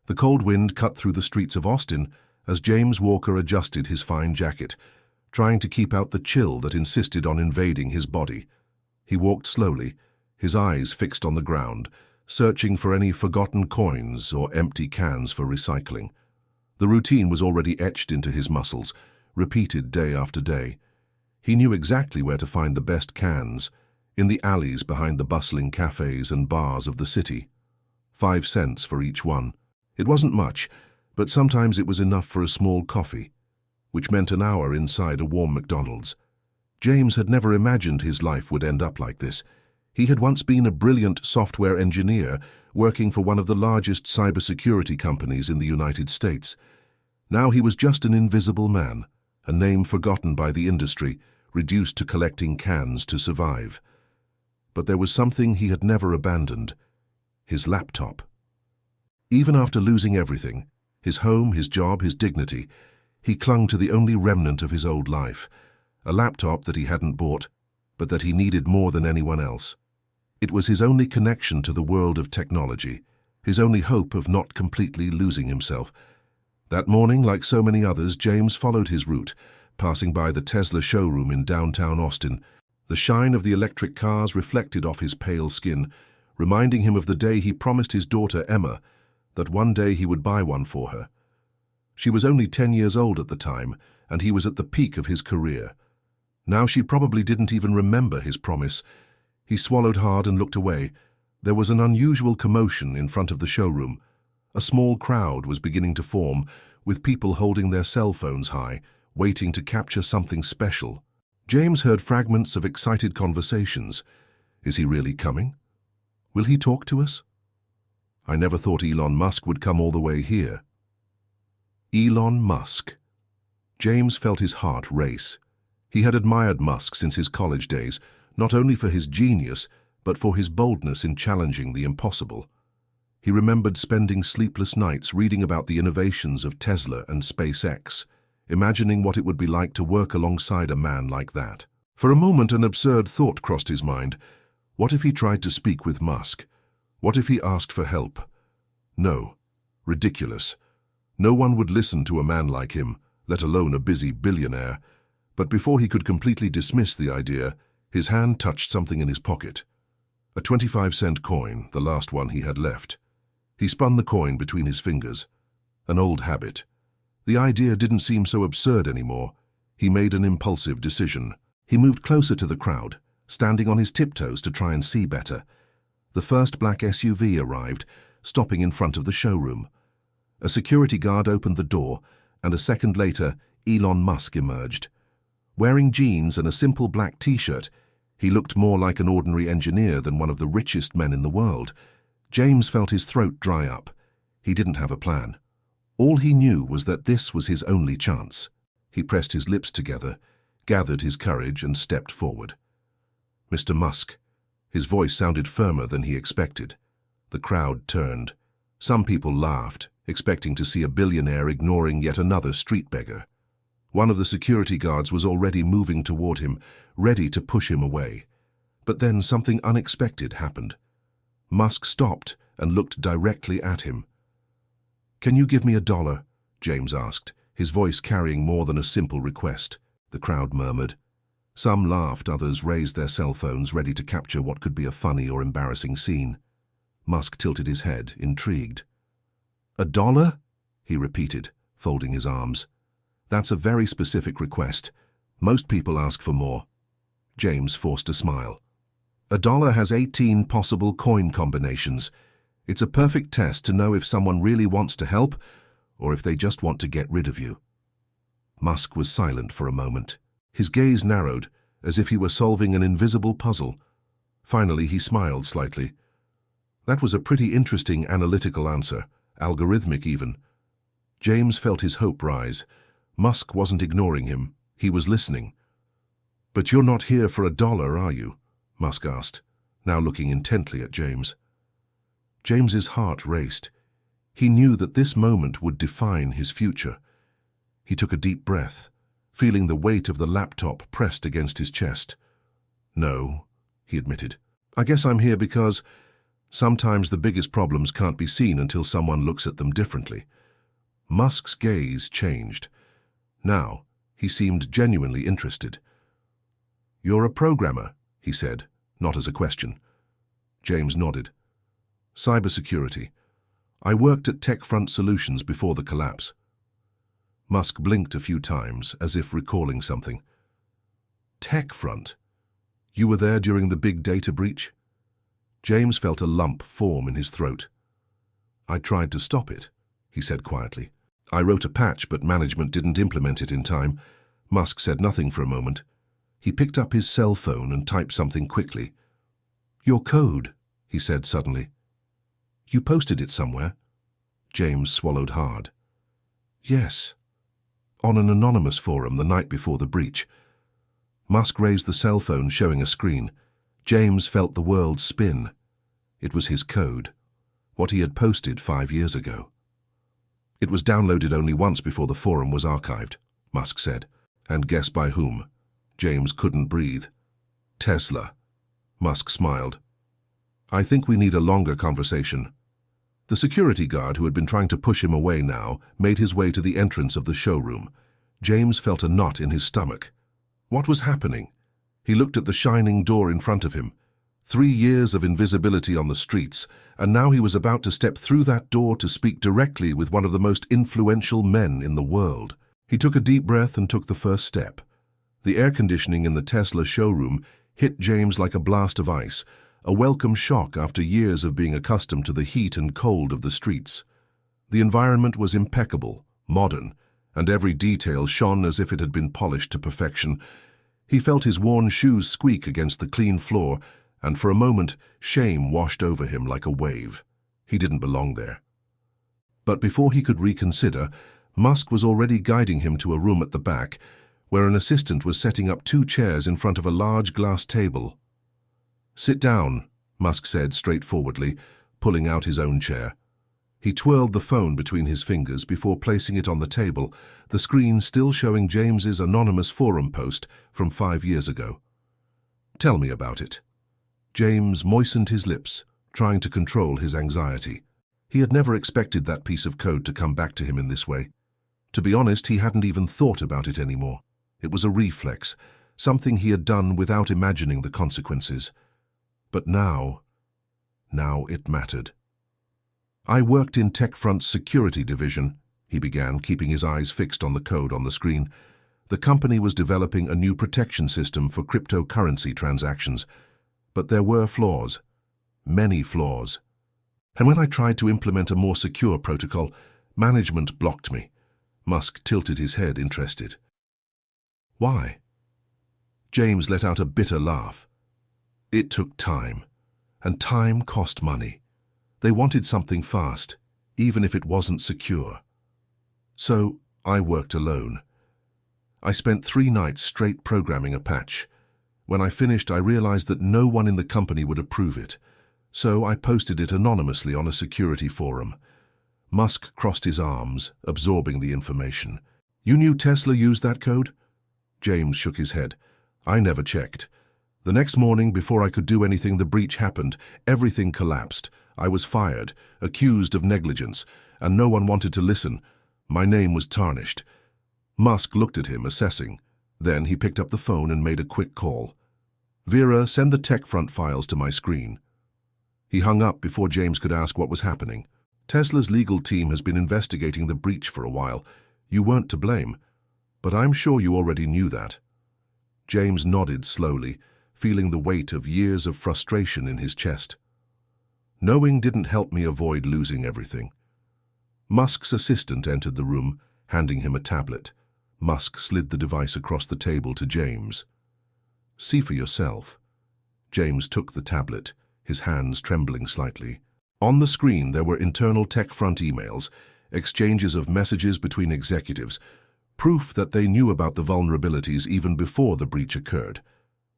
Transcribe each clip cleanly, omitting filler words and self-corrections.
The cold wind cut through the streets of Austin as James Walker adjusted his fine jacket, trying to keep out the chill that insisted on invading his body. He walked slowly, his eyes fixed on the ground, searching for any forgotten coins or empty cans for recycling. The routine was already etched into his muscles, repeated day after day. He knew exactly where to find the best cans, in the alleys behind the bustling cafes and bars of the city. 5 cents for each one. It wasn't much, but sometimes it was enough for a small coffee, which meant an hour inside a warm McDonald's. James had never imagined his life would end up like this. He had once been a brilliant software engineer working for one of the largest cybersecurity companies in the United States. Now he was just an invisible man, a name forgotten by the industry, reduced to collecting cans to survive. But there was something he had never abandoned: his laptop. Even after losing everything, his home, his job, his dignity, he clung to the only remnant of his old life, a laptop that he hadn't bought, but that he needed more than anyone else. It was his only connection to the world of technology, his only hope of not completely losing himself. That morning, like so many others, James followed his route, passing by the Tesla showroom in downtown Austin. The shine of the electric cars reflected off his pale skin, reminding him of the day he promised his daughter Emma that one day he would buy one for her. She was only 10 years old at the time, and he was at the peak of his career. Now she probably didn't even remember his promise. He swallowed hard and looked away. There was an unusual commotion in front of the showroom. A small crowd was beginning to form, with people holding their cell phones high, waiting to capture something special. James heard fragments of excited conversations. Is he really coming? Will he talk to us? I never thought Elon Musk would come all the way here. Elon Musk. James felt his heart race. He had admired Musk since his college days, not only for his genius, but for his boldness in challenging the impossible. He remembered spending sleepless nights reading about the innovations of Tesla and SpaceX, imagining what it would be like to work alongside a man like that. For a moment, an absurd thought crossed his mind. What if he tried to speak with Musk? What if he asked for help? No. Ridiculous. No one would listen to a man like him, let alone a busy billionaire. But before he could completely dismiss the idea, his hand touched something in his pocket. A 25-cent coin, the last one he had left. He spun the coin between his fingers. An old habit. The idea didn't seem so absurd anymore. He made an impulsive decision. He moved closer to the crowd, standing on his tiptoes to try and see better. The first black SUV arrived, stopping in front of the showroom. A security guard opened the door, and a second later, Elon Musk emerged. Wearing jeans and a simple black t-shirt, he looked more like an ordinary engineer than one of the richest men in the world. James felt his throat dry up. He didn't have a plan. All he knew was that this was his only chance. He pressed his lips together, gathered his courage, and stepped forward. Mr. Musk. His voice sounded firmer than he expected. The crowd turned. Some people laughed, expecting to see a billionaire ignoring yet another street beggar. One of the security guards was already moving toward him, ready to push him away. But then something unexpected happened. Musk stopped and looked directly at him. "Can you give me $1?" James asked, his voice carrying more than a simple request. The crowd murmured. Some laughed, others raised their cell phones ready to capture what could be a funny or embarrassing scene. Musk tilted his head, intrigued. $1? He repeated, folding his arms. That's a very specific request. Most people ask for more. James forced a smile. $1 has 18 possible coin combinations. It's a perfect test to know if someone really wants to help or if they just want to get rid of you. Musk was silent for a moment. His gaze narrowed, as if he were solving an invisible puzzle. Finally, he smiled slightly. That was a pretty interesting analytical answer, algorithmic even. James felt his hope rise. Musk wasn't ignoring him. He was listening. "But you're not here for $1, are you?" Musk asked, now looking intently at James. James's heart raced. He knew that this moment would define his future. He took a deep breath, feeling the weight of the laptop pressed against his chest. "No," he admitted. "I guess I'm here because Sometimes the biggest problems can't be seen until someone looks at them differently. Musk's gaze changed. Now, he seemed genuinely interested. "You're a programmer," he said, not as a question. James nodded. "Cybersecurity. I worked at TechFront Solutions before the collapse." Musk blinked a few times, as if recalling something. "TechFront? You were there during the big data breach?" James felt a lump form in his throat. "I tried to stop it," he said quietly. "I wrote a patch, but management didn't implement it in time." Musk said nothing for a moment. He picked up his cell phone and typed something quickly. "Your code," he said suddenly. "You posted it somewhere?" James swallowed hard. "Yes. On an anonymous forum the night before the breach." Musk raised the cell phone, showing a screen. James felt the world spin. It was his code, what he had posted 5 years ago. "It was downloaded only once before the forum was archived," Musk said. "And guess by whom?" James couldn't breathe. "Tesla." Musk smiled. "I think we need a longer conversation." The security guard, who had been trying to push him away now, made his way to the entrance of the showroom. James felt a knot in his stomach. What was happening? He looked at the shining door in front of him. 3 years of invisibility on the streets, and now he was about to step through that door to speak directly with one of the most influential men in the world. He took a deep breath and took the first step. The air conditioning in the Tesla showroom hit James like a blast of ice, a welcome shock after years of being accustomed to the heat and cold of the streets. The environment was impeccable, modern, and every detail shone as if it had been polished to perfection. He felt his worn shoes squeak against the clean floor, and for a moment, shame washed over him like a wave. He didn't belong there. But before he could reconsider, Musk was already guiding him to a room at the back, where an assistant was setting up 2 chairs in front of a large glass table. "Sit down," Musk said straightforwardly, pulling out his own chair. He twirled the phone between his fingers before placing it on the table, the screen still showing James's anonymous forum post from 5 years ago. "Tell me about it." James moistened his lips, trying to control his anxiety. He had never expected that piece of code to come back to him in this way. To be honest, he hadn't even thought about it anymore. It was a reflex, something he had done without imagining the consequences. But now it mattered. "I worked in TechFront's security division," he began, keeping his eyes fixed on the code on the screen. "The company was developing a new protection system for cryptocurrency transactions. But there were flaws, many flaws. And when I tried to implement a more secure protocol, management blocked me." Musk tilted his head, interested. "Why?" James let out a bitter laugh. "It took time, and time cost money. They wanted something fast, even if it wasn't secure. So I worked alone. I spent 3 nights straight programming a patch. When I finished, I realized that no one in the company would approve it, so I posted it anonymously on a security forum." Musk crossed his arms, absorbing the information. "You knew Tesla used that code?" James shook his head. "I never checked. The next morning, before I could do anything, the breach happened. Everything collapsed. I was fired, accused of negligence, and no one wanted to listen. My name was tarnished." Musk looked at him, assessing. Then he picked up the phone and made a quick call. "Vera, send the TechFront files to my screen." He hung up before James could ask what was happening. "Tesla's legal team has been investigating the breach for a while. You weren't to blame, but I'm sure you already knew that." James nodded slowly, feeling the weight of years of frustration in his chest. "Knowing didn't help me avoid losing everything." Musk's assistant entered the room, handing him a tablet. Musk slid the device across the table to James. "See for yourself." James took the tablet, his hands trembling slightly. On the screen there were internal TechFront emails, exchanges of messages between executives, proof that they knew about the vulnerabilities even before the breach occurred.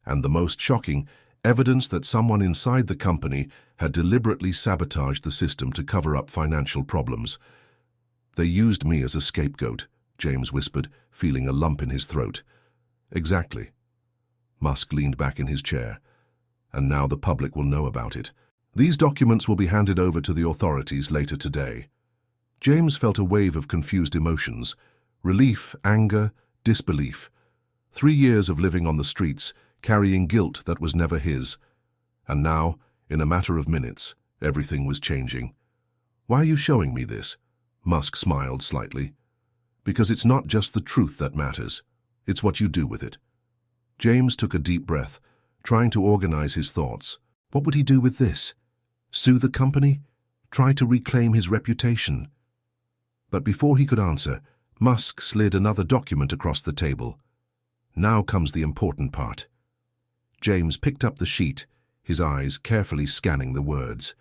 And the most shocking, evidence that someone inside the company had deliberately sabotaged the system to cover up financial problems. "They used me as a scapegoat," James whispered, feeling a lump in his throat. "Exactly." Musk leaned back in his chair. "And now the public will know about it. These documents will be handed over to the authorities later today. James felt a wave of confused emotions: relief, anger, disbelief. 3 years of living on the streets, carrying guilt that was never his. And now, in a matter of minutes, everything was changing. "Why are you showing me this?" Musk smiled slightly. "Because it's not just the truth that matters. It's what you do with it." James took a deep breath, trying to organize his thoughts. What would he do with this? Sue the company? Try to reclaim his reputation? But before he could answer, Musk slid another document across the table. Now comes the important part. James picked up the sheet, his eyes carefully scanning the words.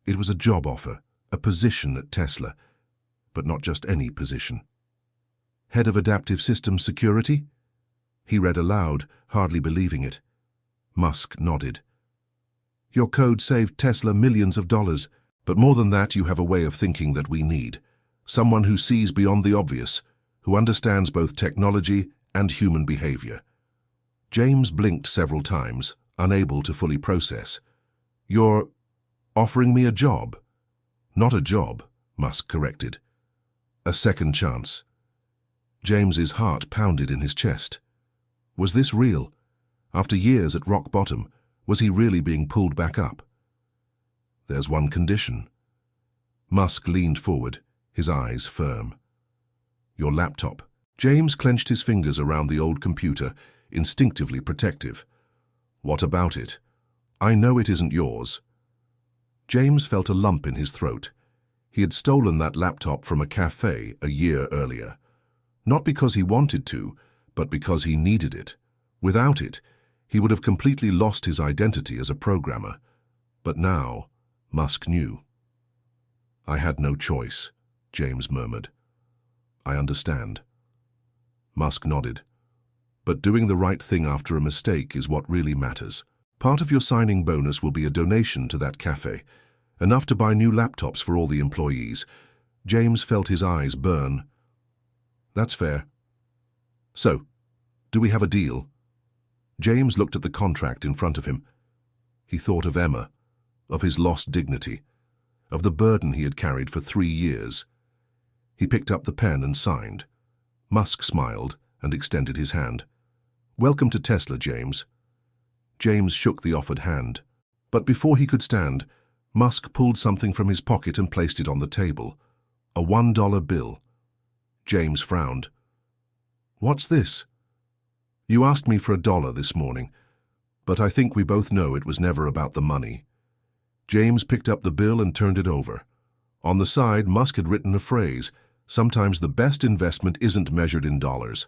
It was a job offer, a position at Tesla, but not just any position. Head of Adaptive Systems Security? He read aloud, hardly believing it. Musk nodded. "Your code saved Tesla millions of dollars, but more than that, you have a way of thinking that we need. Someone who sees beyond the obvious, who understands both technology and human behavior." James blinked several times, unable to fully process. "You're offering me a job?" "Not a job," Musk corrected. "A second chance." James's heart pounded in his chest. Was this real? After years at rock bottom, was he really being pulled back up? "There's one condition." Musk leaned forward, his eyes firm. "Your laptop." James clenched his fingers around the old computer, instinctively protective. "What about it? I know it isn't yours." James felt a lump in his throat. He had stolen that laptop from a cafe a year earlier. Not because he wanted to, but because he needed it. Without it, he would have completely lost his identity as a programmer. But now, Musk knew. "I had no choice," James murmured. "I understand." Musk nodded. "But doing the right thing after a mistake is what really matters. Part of your signing bonus will be a donation to that cafe, enough to buy new laptops for all the employees." James felt his eyes burn. "That's fair. So, do we have a deal?" James looked at the contract in front of him. He thought of Emma, of his lost dignity, of the burden he had carried for 3 years. He picked up the pen and signed. Musk smiled and extended his hand. "Welcome to Tesla, James." James shook the offered hand. But before he could stand, Musk pulled something from his pocket and placed it on the table. A $1 bill. James frowned. "What's this?" "You asked me for $1 this morning, but I think we both know it was never about the money." James picked up the bill and turned it over. On the side, Musk had written a phrase: "Sometimes the best investment isn't measured in dollars."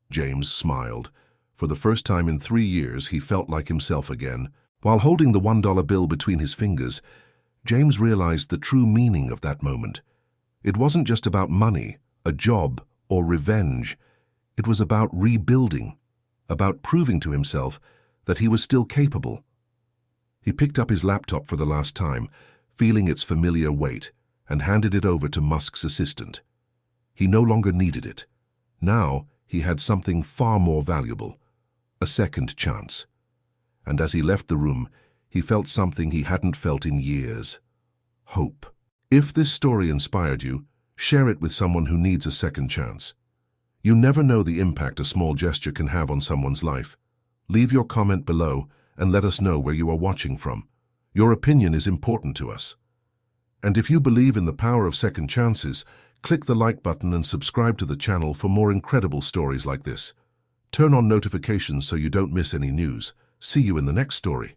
James smiled. For the first time in 3 years, he felt like himself again. While holding the $1 bill between his fingers, James realized the true meaning of that moment. It wasn't just about money, a job, or revenge. It was about rebuilding, about proving to himself that he was still capable. He picked up his laptop for the last time, feeling its familiar weight, and handed it over to Musk's assistant. He no longer needed it. Now he had something far more valuable, a second chance. And as he left the room, he felt something he hadn't felt in years: hope. If this story inspired you, share it with someone who needs a second chance. You never know the impact a small gesture can have on someone's life. Leave your comment below and let us know where you are watching from. Your opinion is important to us. And if you believe in the power of second chances, click the like button and subscribe to the channel for more incredible stories like this. Turn on notifications so you don't miss any news. See you in the next story.